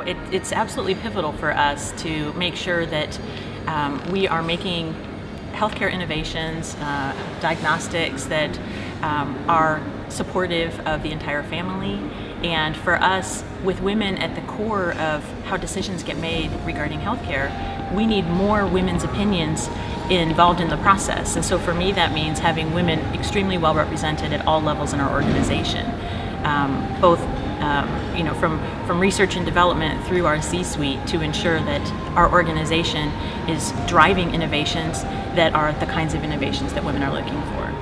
it's absolutely pivotal for us to make sure that we are making healthcare innovations, diagnostics that are supportive of the entire family. And for us, with women at the core of how decisions get made regarding healthcare, we need more women's opinions involved in the process. And so for me, that means having women extremely well represented at all levels in our organization, both from research and development through our C-suite, to ensure that our organization is driving innovations that are the kinds of innovations that women are looking for.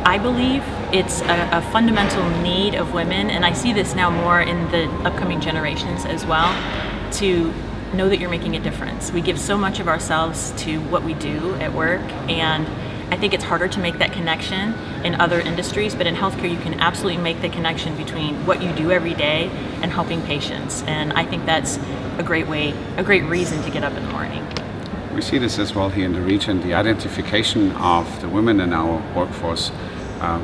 I believe it's a fundamental need of women, and I see this now more in the upcoming generations as well, to know that you're making a difference. We give so much of ourselves to what we do at work, and I think it's harder to make that connection in other industries, but in healthcare you can absolutely make the connection between what you do every day and helping patients, and I think that's a great reason to get up in the morning. We see this as well here in the region. The identification of the women in our workforce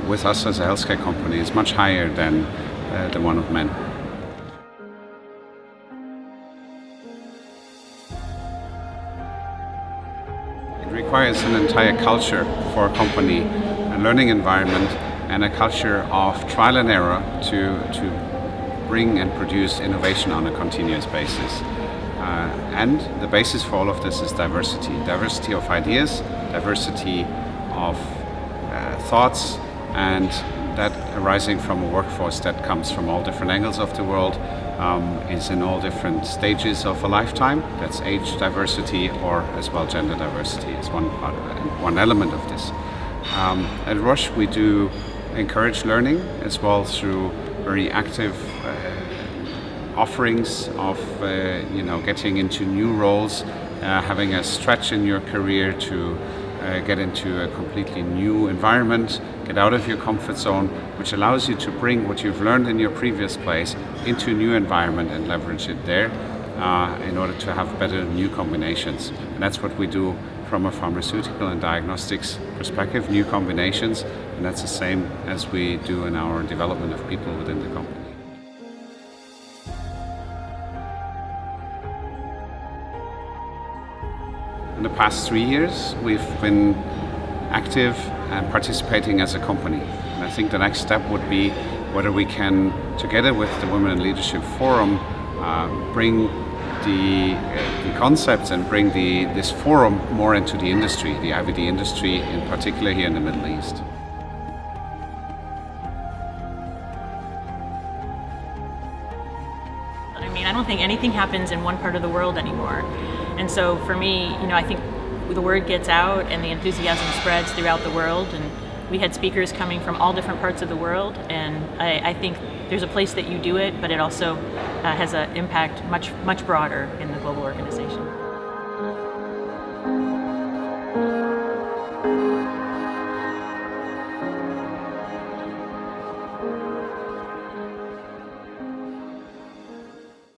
with us as a healthcare company is much higher than the one of men. It requires an entire culture for a company, a learning environment, and a culture of trial and error to bring and produce innovation on a continuous basis. And the basis for all of this is diversity. Diversity of ideas, diversity of thoughts, and that arising from a workforce that comes from all different angles of the world, is in all different stages of a lifetime. That's age diversity, or as well gender diversity is one element of this. At Roche we do encourage learning as well through very active offerings of getting into new roles, having a stretch in your career to get into a completely new environment, get out of your comfort zone, which allows you to bring what you've learned in your previous place into a new environment and leverage it there in order to have better new combinations. And that's what we do from a pharmaceutical and diagnostics perspective, new combinations, and that's the same as we do in our development of people within the company. In the past 3 years, we've been active and participating as a company. And I think the next step would be whether we can, together with the Women in Leadership Forum, bring the concepts and bring this forum more into the industry, the IVD industry, in particular here in the Middle East. I don't think anything happens in one part of the world anymore. And so for me, I think the word gets out and the enthusiasm spreads throughout the world, and we had speakers coming from all different parts of the world, and I think there's a place that you do it, but it also has an impact much broader in the global organization.